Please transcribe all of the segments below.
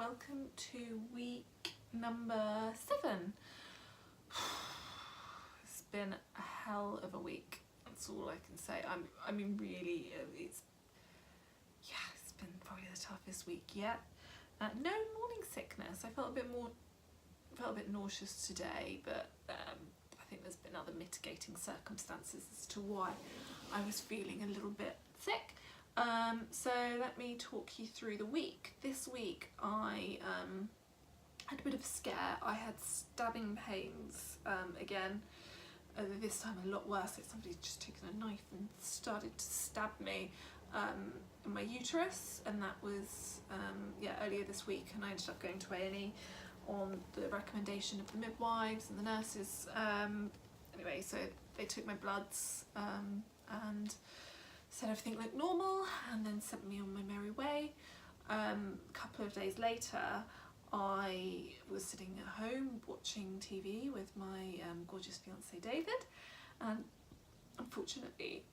welcome to week number 7. It's been a hell of a week, that's all I can say. I mean really, it's been probably the toughest week yet. No morning sickness. I felt a bit nauseous today, but I think there's been other mitigating circumstances as to why I was feeling a little bit sick. So let me talk you through the week. This week I had a bit of a scare. I had stabbing pains again, this time a lot worse. Like somebody just taken a knife and started to stab me in my uterus, and that was earlier this week, and I ended up going to A&E on the recommendation of the midwives and the nurses. Anyway, so they took my bloods and said everything looked normal, and then sent me on my merry way. A couple of days later, I was sitting at home watching TV with my gorgeous fiance David, and unfortunately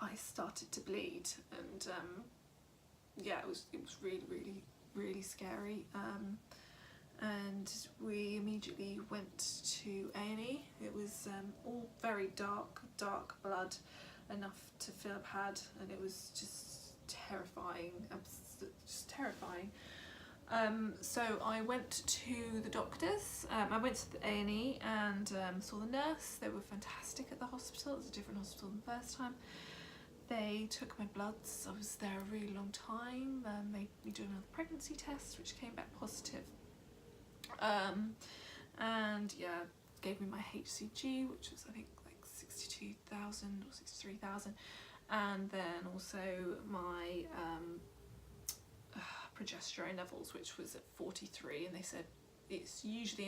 I started to bleed, and it was really scary. And we immediately went to A&E. It was all very dark blood, enough to fill a pad, and it was just terrifying, just terrifying. So I went to the doctors. I went to the A&E and saw the nurse. They were fantastic at the hospital. It was a different hospital than the first time. They took my bloods. I was there a really long time. They made me do another pregnancy test, which came back positive. And yeah, gave me my HCG, which was I think like 62,000 or 63,000, and then also my progesterone levels, which was at 43, and they said it's usually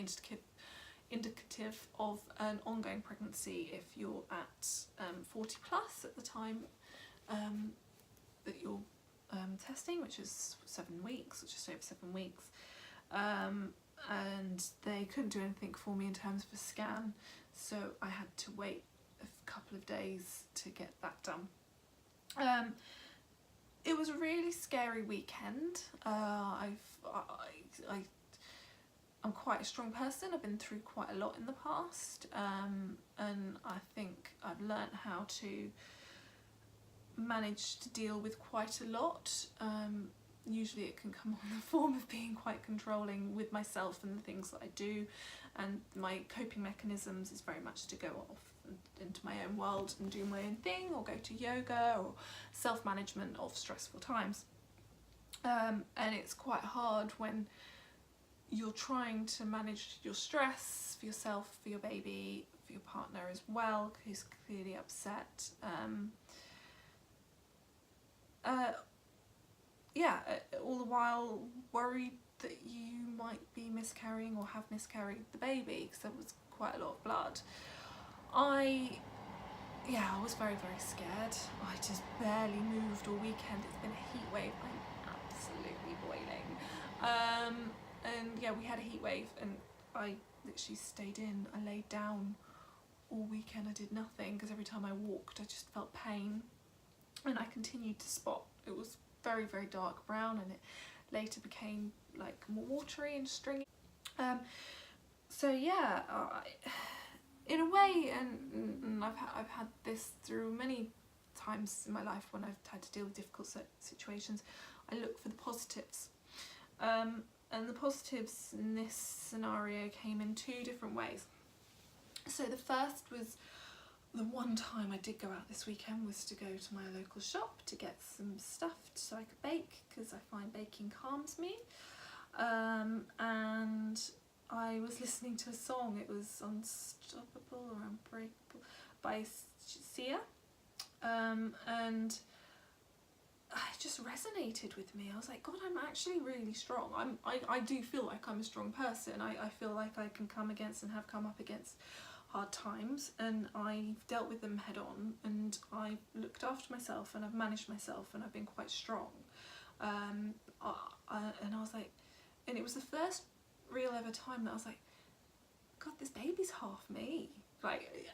indicative of an ongoing pregnancy if you're at 40 plus at the time that you're testing, which is 7 weeks, or just over 7 weeks. And they couldn't do anything for me in terms of a scan, so I had to wait a couple of days to get that done. It was a really scary weekend. I'm quite a strong person. I've been through quite a lot in the past, and I think I've learnt how to manage to deal with quite a lot. Usually it can come on the form of being quite controlling with myself and the things that I do, and my coping mechanisms is very much to go off into my own world and do my own thing, or go to yoga, or self-management of stressful times. And it's quite hard when you're trying to manage your stress for yourself, for your baby, for your partner as well, who's clearly upset. All the while worried that you might be miscarrying or have miscarried the baby, because there was quite a lot of blood. I was very scared. I just barely moved all weekend. It's been a heat wave. I'm absolutely boiling. And yeah, we had a heat wave, and I literally stayed in. I laid down all weekend. I did nothing, because every time I walked I just felt pain, and I continued to spot. It was very dark brown, and it later became like more watery and stringy. So yeah, in a way, and I've had this through many times in my life when I've had to deal with difficult situations, I look for the positives. And the positives in this scenario came in 2 different ways. So the first was, the one time I did go out this weekend was to go to my local shop to get some stuff so I could bake, because I find baking calms me. And I was listening to a song. It was Unstoppable or Unbreakable by Sia, and it just resonated with me. I was like, God, I'm actually really strong. I do feel like I'm a strong person. I feel like I can come against and have come up against hard times, and I've dealt with them head on, and I've looked after myself, and I've managed myself, and I've been quite strong. And I was like, and it was the first real ever time that I was like, God, this baby's half me. Like,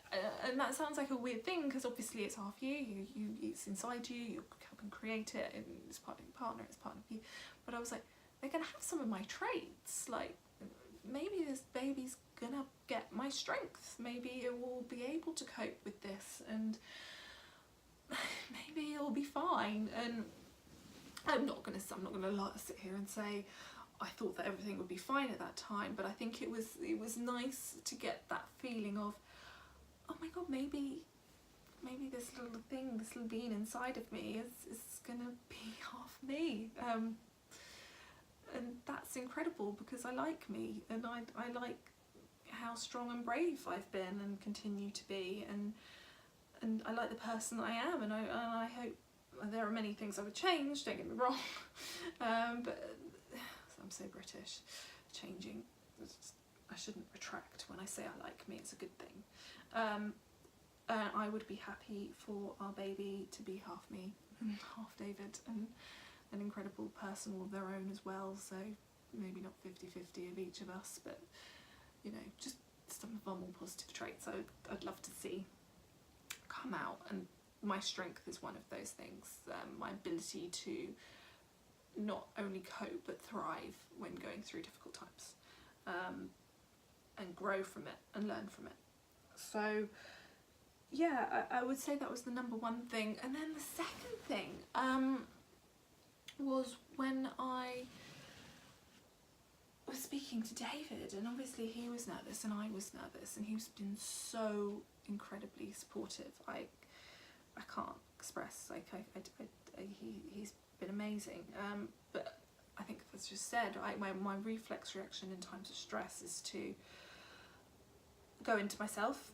and that sounds like a weird thing, because obviously it's half you, it's inside you, you're helping create it, and it's part of your partner, it's part of you. But I was like, they're going to have some of my traits. Like, maybe this baby's going to get my strength. Maybe it will be able to cope with this, and maybe it'll be fine. And I'm not gonna sit here and say I thought that everything would be fine at that time, but I think it was nice to get that feeling of, oh my god, maybe this little thing, this little being inside of me is gonna be half me. And that's incredible, because I like me, and I like how strong and brave I've been and continue to be, and I like the person that I am, and I hope there are many things I would change, don't get me wrong, but I'm so British, changing, I shouldn't retract when I say I like me, it's a good thing. I would be happy for our baby to be half me and half David, and an incredible person all of their own as well, so maybe not 50-50 of each of us, but you know, just some of our more positive traits I'd love to see come out. And my strength is one of those things, my ability to not only cope but thrive when going through difficult times, and grow from it and learn from it. So yeah, I would say that was the number one thing. And then the second thing was when I was speaking to David, and obviously he was nervous and I was nervous, and he's been so incredibly supportive. I can't express, like, he's been amazing, but I think that's just said, my reflex reaction in times of stress is to go into myself,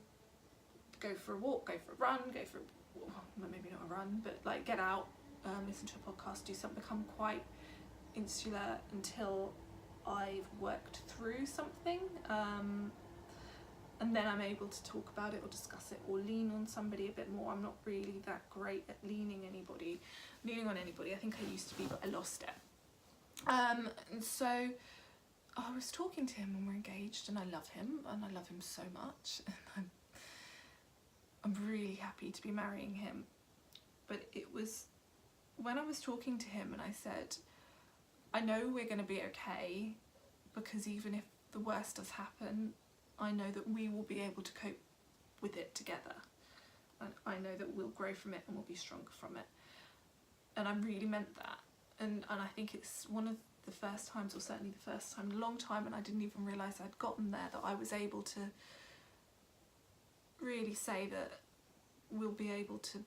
go for a walk, go for a run, well, maybe not a run, but like get out, listen to a podcast, do something, become quite insular until I've worked through something, and then I'm able to talk about it or discuss it or lean on somebody a bit more. I'm not really that great at leaning on anybody. I think I used to be, but I lost it. And so I was talking to him, and we're engaged, and I love him, and I love him so much, and I'm really happy to be marrying him. But it was when I was talking to him and I said, I know we're going to be okay, because even if the worst does happen, I know that we will be able to cope with it together, and I know that we'll grow from it and we'll be stronger from it. And I really meant that, and I think it's one of the first times, or certainly the first time in a long time, and I didn't even realise I'd gotten there, that I was able to really say that we'll be able to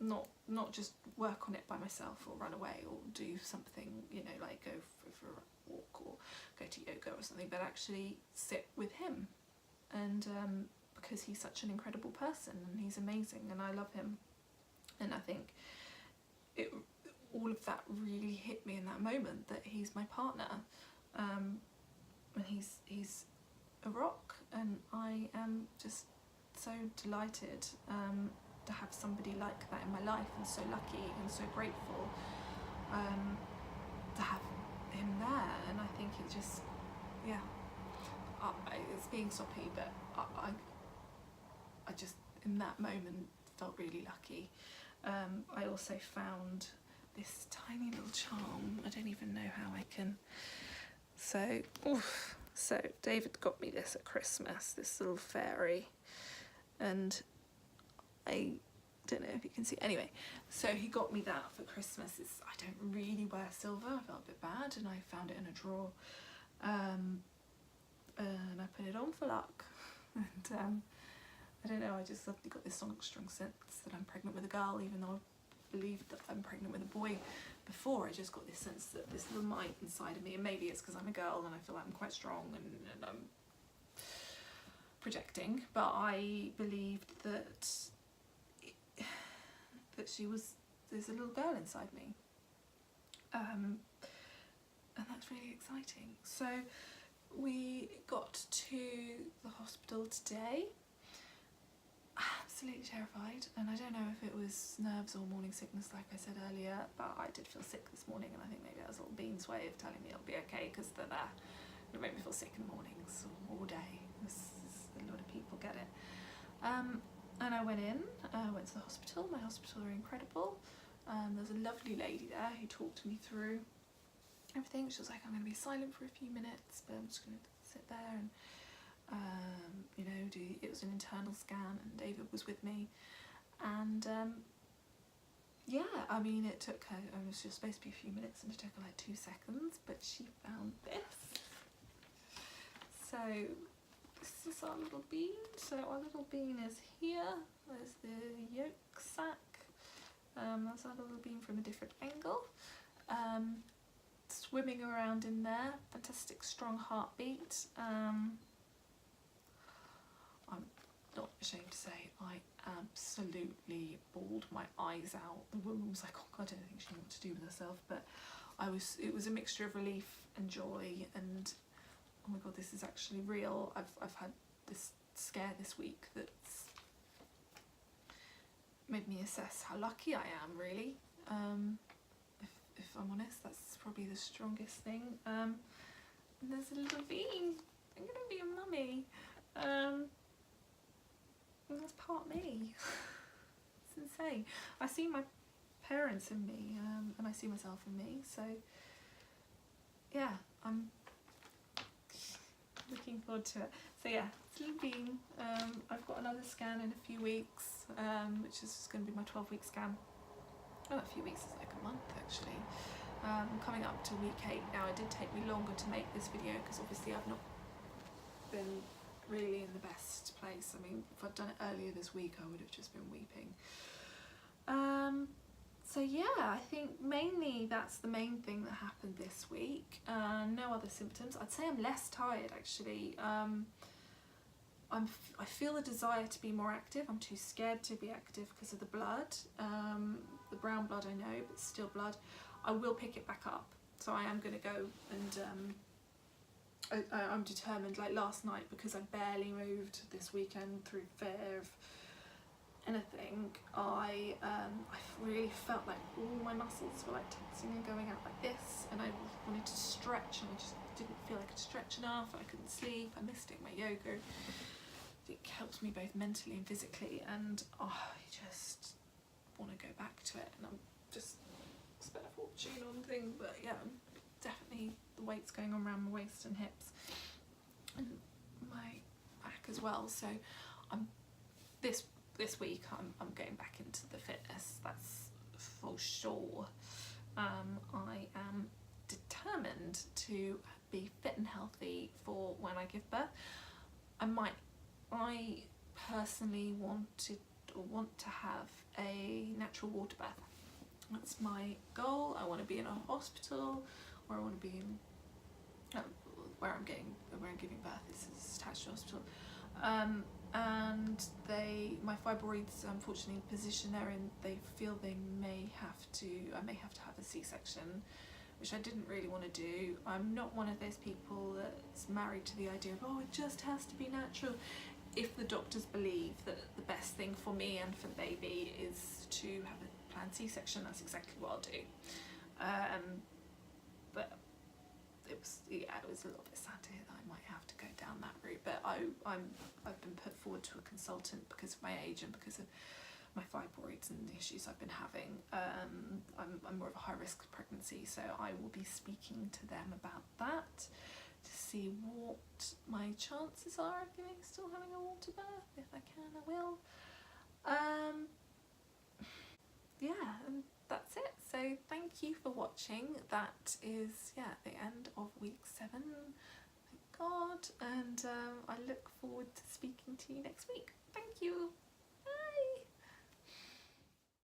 not just work on it by myself or run away or do something, you know, like go for a walk or go to yoga or something, but actually sit with him, and because he's such an incredible person and he's amazing and I love him. And I think all of that really hit me in that moment, that he's my partner, and he's a rock, and I am just so delighted to have somebody like that in my life, and so lucky and so grateful to have him there. And I think it just, yeah, it's being soppy, but I just in that moment felt really lucky. I also found this tiny little charm. I don't even know how I can. So David got me this at Christmas, this little fairy, and I don't know if you can see. Anyway, so he got me that for Christmas. I don't really wear silver. I felt a bit bad, and I found it in a drawer, and I put it on for luck. And I don't know, I just suddenly got this strong sense that I'm pregnant with a girl, even though I believed that I'm pregnant with a boy before. I just got this sense that this little might inside of me, and maybe it's because I'm a girl and I feel like I'm quite strong and I'm projecting, but I believed that there's a little girl inside me, and that's really exciting. So we got to the hospital today, absolutely terrified, and I don't know if it was nerves or morning sickness, like I said earlier, but I did feel sick this morning, and I think maybe that was little Bean's way of telling me it'll be okay, because they're there. It made me feel sick in the mornings all day. A lot of people get it. And I went to the hospital. My hospital are incredible. There's a lovely lady there who talked me through everything. She was like, I'm going to be silent for a few minutes, but I'm just going to sit there and you know, it was an internal scan, and David was with me, and yeah, I mean, it took her, it was just supposed to be a few minutes, and it took her like 2 seconds, but she found this. So this is our little bean. So our little bean is here. There's the yolk sac. That's our little bean from a different angle. Swimming around in there. Fantastic strong heartbeat. I'm not ashamed to say I absolutely bawled my eyes out. The woman was like, oh God, I don't think she knew what to do with herself, but it was a mixture of relief and joy, and oh my God, this is actually real. I've had this scare this week that's made me assess how lucky I am, really. If I'm honest, that's probably the strongest thing. And there's a little bean. I'm gonna be a mummy. And that's part me. It's insane. I see my parents in me, and I see myself in me. So yeah, I'm looking forward to it. So yeah, it's a little bean. I've got another scan in a few weeks, which is going to be my 12-week scan. Oh, a few weeks is like a month actually. Coming up to week 8 now. It did take me longer to make this video because obviously I've not been really in the best place. I mean, if I'd done it earlier this week, I would have just been weeping. So yeah, I think mainly that's the main thing that happened this week. No other symptoms. I'd say I'm less tired actually. I feel the desire to be more active. I'm too scared to be active because of the blood. The brown blood I know, but still blood. I will pick it back up. So I am going to go and I'm determined. Like last night, because I barely moved this weekend through fear of anything, I really felt like all my muscles were like tensing and going out like this, and I wanted to stretch and I just didn't feel I could stretch enough. I couldn't sleep. I missed doing my yoga. It helps me both mentally and physically, and I just want to go back to it, and I'm just spent a fortune on things, but yeah, definitely the weight's going on around my waist and hips and my back as well. So I'm this week I'm getting back into the fitness, that's for sure. I am determined to be fit and healthy for when I give birth. I personally want to have a natural water birth. That's my goal. I want to be in a hospital, or I want to be in where I'm giving birth. This is attached to a hospital, and my fibroids, unfortunately, the position they're in, they feel I may have to have a C-section, which I didn't really want to do. I'm not one of those people that's married to the idea of, oh, it just has to be natural. If the doctors believe that the best thing for me and for the baby is to have a planned C-section, that's exactly what I'll do. But it was a little bit sad to hear that I might have to go down that route. But I've been put forward to a consultant because of my age and because of my fibroids and the issues I've been having. I'm more of a high risk pregnancy, so I will be speaking to them about that to see what my chances are of still having a water birth. If I can, I will. Yeah, and that's it. So thank you for watching. That is the end of week 7. Thank God, and I look forward to speaking to you next week. Thank